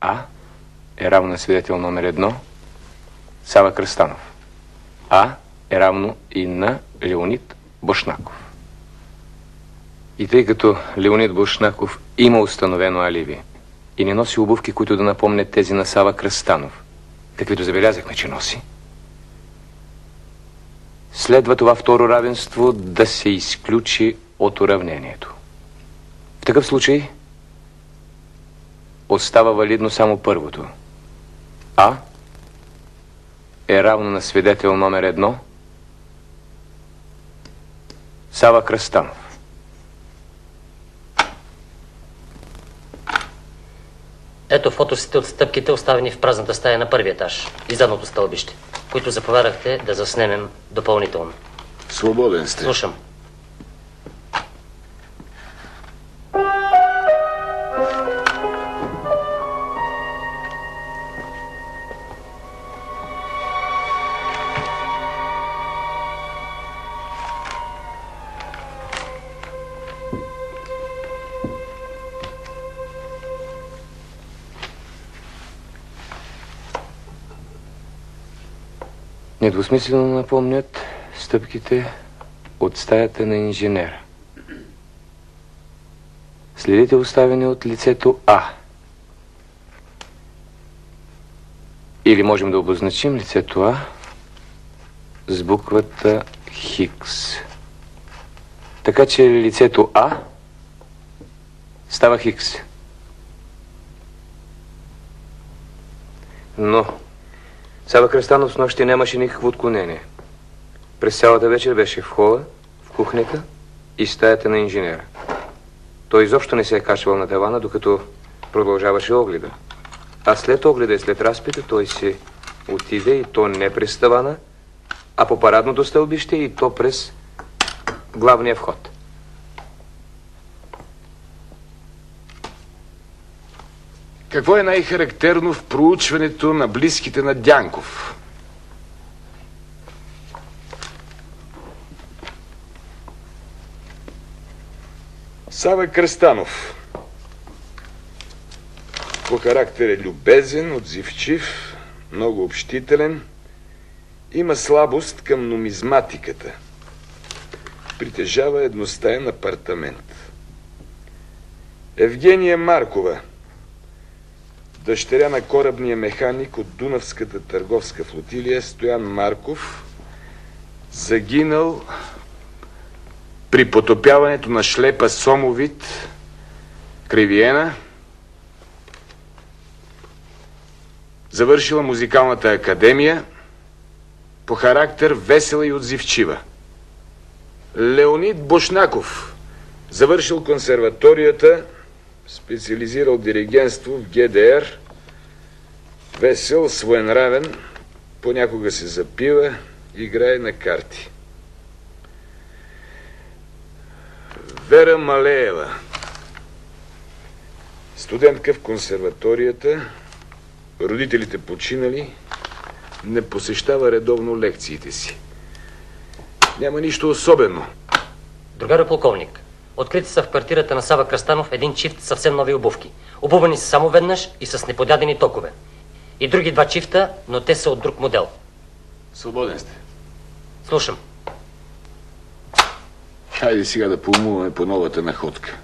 А е равно на свидетел номер 1 Сава Кръстанов. А е равно и на Леонид Бошнаков. И тъй като Леонид Бошнаков има установено алиби и не носи обувки, които да напомнят тези на Сава Кръстанов, каквито забелязахме, че носи, следва това второ равенство да се изключи от уравнението. В такъв случай остава валидно само първото. А е равно на свидетел номер 1 Сава Кръстанов. Ето фотосите от стъпките, оставени в празната стая на първи етаж и задното стълбище, които заповядахте да заснемем допълнително. Свободен сте. Слушам. Недвусмислено напомнят стъпките от стаята на инженера. Следите оставени от лицето А. Или можем да обозначим лицето А с буквата Хикс. Така че лицето А става Хикс. Но Сава Кръстанов с нощи нямаше никакво отклонение. През цялата вечер беше в хола, в кухнята и стаята на инженера. Той изобщо не се е качвал на тавана, докато продължаваше огледа. А след огледа и след разпита той се отиде, и то не през тавана, а по парадното стълбище, и то през главния вход. Какво е най-характерно в проучването на близките на Дянков? Сава Кръстанов. По характер е любезен, отзивчив, много общителен. Има слабост към нумизматиката. Притежава едностаен апартамент. Евгения Маркова. Дъщеря на корабния механик от Дунавската търговска флотилия Стоян Марков, загинал при потопяването на шлепа Сомовит край Виена. Завършила музикалната академия, по характер весела и отзивчива. Леонид Бошнаков. Завършил консерваторията, специализирал диригентство в ГДР, весел, своенравен, понякога се запива, играе на карти. Вера Малеева. Студентка в консерваторията, родителите починали, не посещава редовно лекциите си. Няма нищо особено. Другаро полковник, открити са в квартирата на Сава Кръстанов един чифт съвсем нови обувки. Обувани са само веднъж и с неподадени токове. И други два чифта, но те са от друг модел. Свободен сте. Слушам. Хайде сега да поумуваме по новата находка.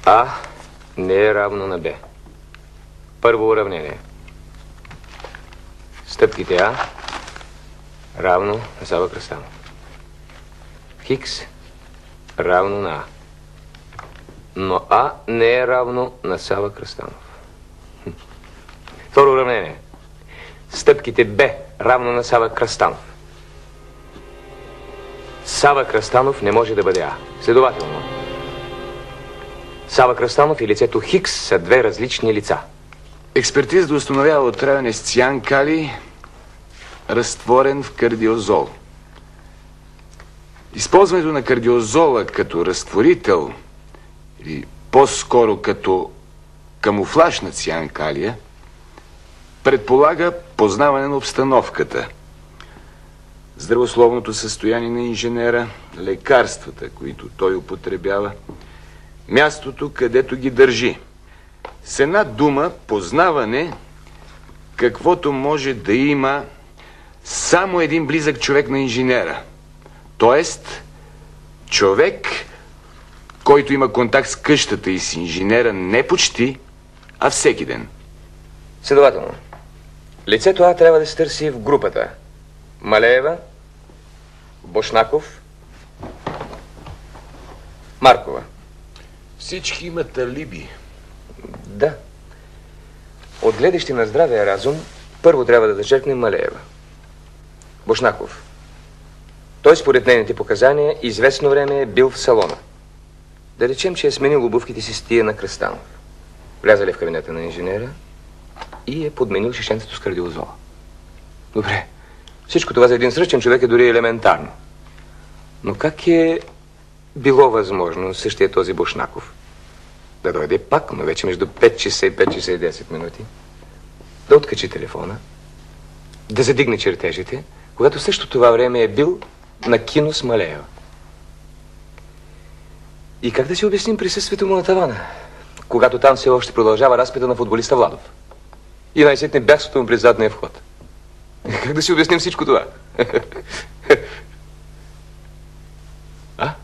А не е равно на Б. Първо уравнение. Стъпките А равно на Сава Кръстанов. Хикс равно на А. Но А не е равно на Сава Кръстанов. Второ уравнение. Стъпките Б равно на Сава Кръстанов. Сава Кръстанов не може да бъде А. Следователно, Сава Кръстанов и лицето Хикс са две различни лица. Експертиза установява отравяне с циан калий, разтворен в кардиозол. Използването на кардиозола като разтворител или по-скоро като камуфлаж на циан калия предполага познаване на обстановката, здравословното състояние на инженера, лекарствата, които той употребява, мястото, където ги държи. С една дума, познаване, каквото може да има само един близък човек на инженера. Тоест, човек, който има контакт с къщата и с инженера не почти, а всеки ден. Следователно, лицето А трябва да се търси в групата Малеева, Бошнаков, Маркова. Всички имат алиби. Да. От гледащи на здравия разум, първо трябва да зачеркнем Малеева. Бошнаков. Той според нейните показания известно време е бил в салона. Да речем, че е сменил обувките си с тия на Кръстанов. Влязали в кабинета на инженера и е подменил шишенцето с кардиозола. Добре. Всичко това за един сръчен човек е дори елементарно. Но как е било възможно същия този Бошнаков да дойде пак, но вече между 5 часа и 5 часа и 10 минути, да откачи телефона, да задигне чертежите, когато също това време е бил на кино с Малеева? И как да си обясним присъствието му на тавана, когато там все още продължава разпита на футболиста Владов? И най-сетне бягството му през задния вход. Как да си обясним всичко това? А?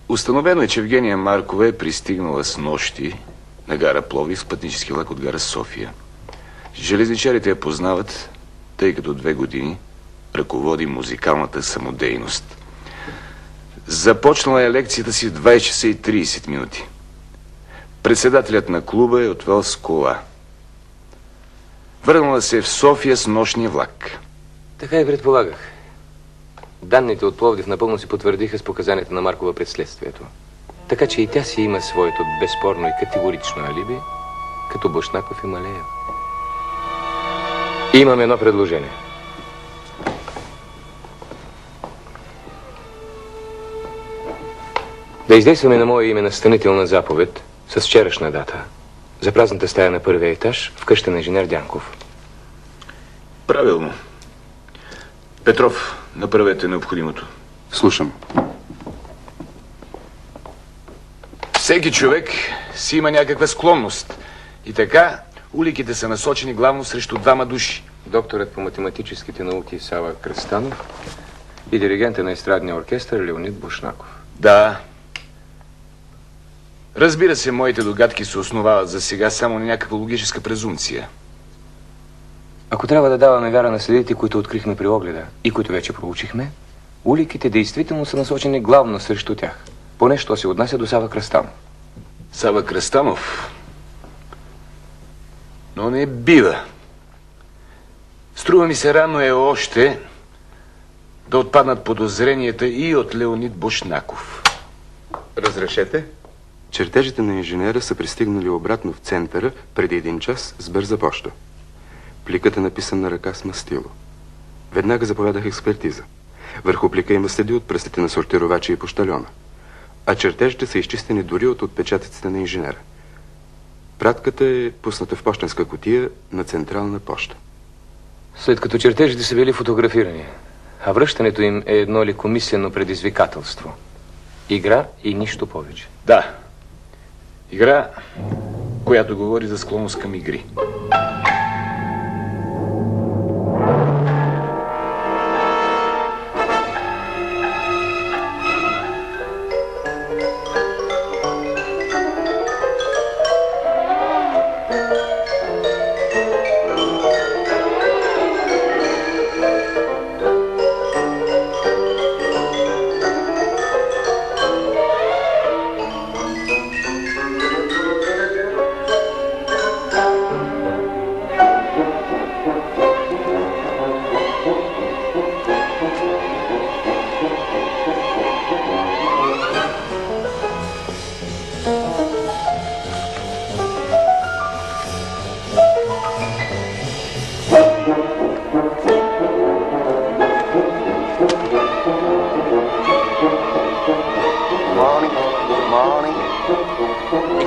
Установено е, че Евгения Маркова е пристигнала с нощи на гара Пловдив с пътнически влак от гара София. Железничарите я познават, тъй като 2 години ръководи музикалната самодейност. Започнала е лекцията си в 20 часа и 30 минути. Председателят на клуба е отвел с кола. Върнала се в София с нощния влак. Така и предполагах. Данните от Пловдив напълно си потвърдиха с показанията на Маркова пред следствието. Така че и тя си има своето безспорно и категорично алиби, като Бошнаков и Малеева. Имам едно предложение. Да издействаме на мое име настанителна заповед с вчерашна дата за празната стая на първия етаж в къща на инженер Дянков. Правилно. Петров, направете необходимото. Слушам. Всеки човек си има някаква склонност. И така, уликите са насочени главно срещу 2 души. Докторът по математическите науки Сава Кръстанов и диригента на естрадния оркестър Леонид Бошнаков. Да. Разбира се, моите догадки се основават за сега само на някаква логическа презумпция. Ако трябва да даваме вяра на следите, които открихме при огледа и които вече проучихме, уликите действително са насочени главно срещу тях. Поне що се отнася до Сава Кръстанов. Сава Кръстанов? Но не бива. Струва ми се, рано е още да отпаднат подозренията и от Леонид Бошнаков. Разрешете? Чертежите на инженера са пристигнали обратно в центъра преди 1 час с бърза поща. Пликът е написан на ръка с мастило. Веднага заповядах експертиза. Върху плика има следи от пръстите на сортировача и пощальона. А чертежите са изчистени дори от отпечатъците на инженера. Пратката е пусната в пощенска кутия на Централна поща. След като чертежите са били фотографирани, а връщането им е едно лекомислено предизвикателство. Игра и нищо повече. Да. Игра, която говори за склонност към игри.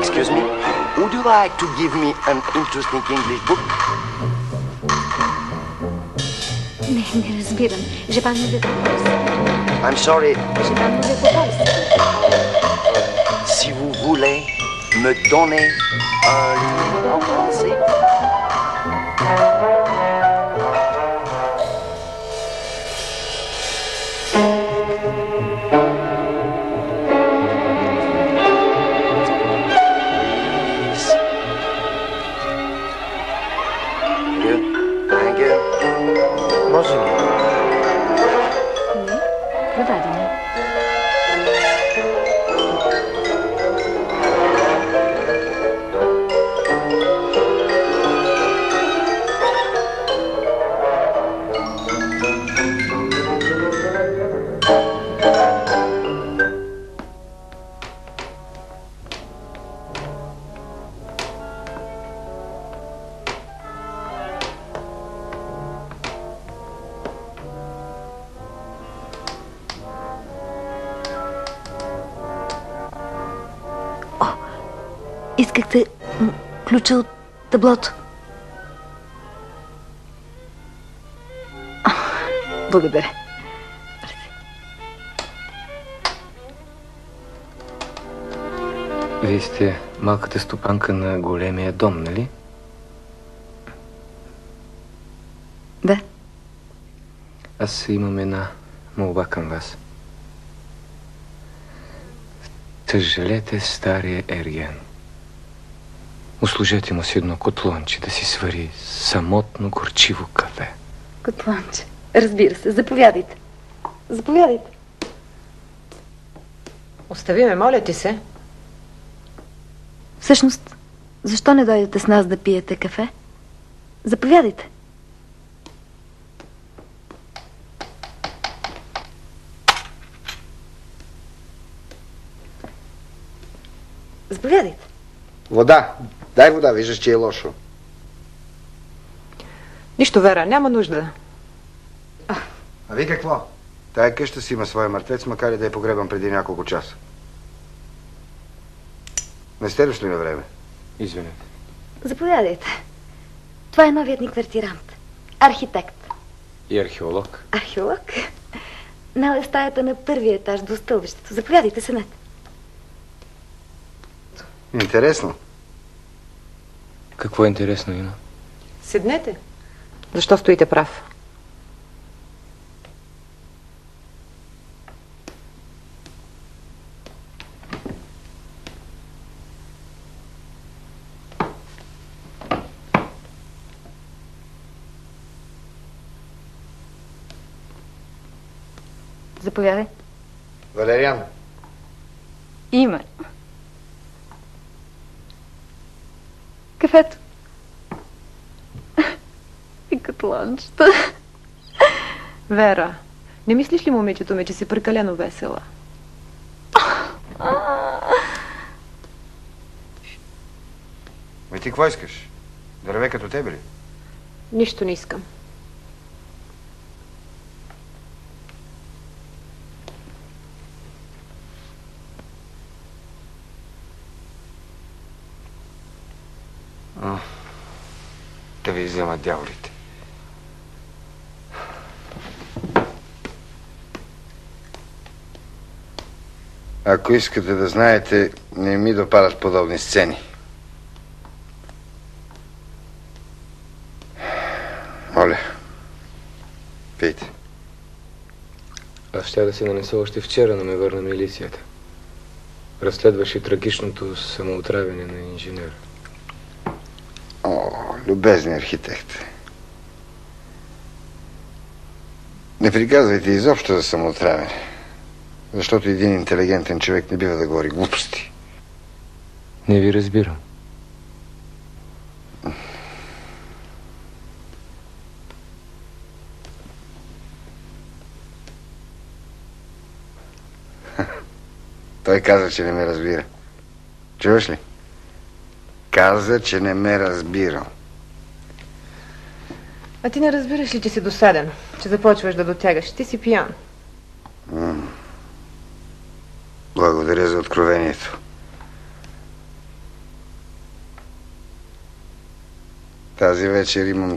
Excuse me, would you like to give me an interesting English book? Не разбирам. Je parle mauvais français. I'm sorry. Je parle mauvais français. Si vous voulez, me donner un livre en français? Thank you. Може ли? Не, предадено. Искахте ключа от таблото. Благодаря. Вие сте малката стопанка на големия дом, нали? Да. Аз имам една молба към вас. Съжалете стария ерген. Услужете му с едно котлонче да си свари самотно горчиво кафе. Котлонче. Разбира се. Заповядайте. Заповядайте. Остави ме, моля ти се. Всъщност, защо не дойдете с нас да пиете кафе? Заповядайте. Заповядайте. Вода. Дай вода, виждаш, че е лошо. Нищо, Вера, няма нужда. А ви какво? Тая къща си има своя мъртвец, макар и да е погребан преди няколко часа. Не сте дошли на време? Извинете. Заповядайте. Това е новият ни квартирант. Архитект. И археолог. Археолог? Нал е стаята на първия етаж до стълбището. Заповядайте, седнете. Интересно. Какво интересно има? Седнете. Защо стоите прав? Заповядай. Валериан. Има. Кафето. И котлончета. Вера, не мислиш ли, момичето ми, че си прекалено весела? Ами ти какво искаш? Да реве като тебе ли? Нищо не искам. Да ви вземат дяволите. Ако искате да знаете, не ми допадат подобни сцени. Моля, пийте. Аз ще да се нанеса още вчера, но ме върна милицията. Разследваше трагичното самоотравяне на инженера. О, любезни архитект. Не приказвайте изобщо за самоотравяне, защото един интелигентен човек не бива да говори глупости. Не ви разбирам. Той каза, че не ме разбира. Чуваш ли? Каза, че не ме разбирал. А ти не разбираш ли, че си досаден, че започваш да дотягаш? Ти си пиян. Благодаря за откровението. Тази вечер имам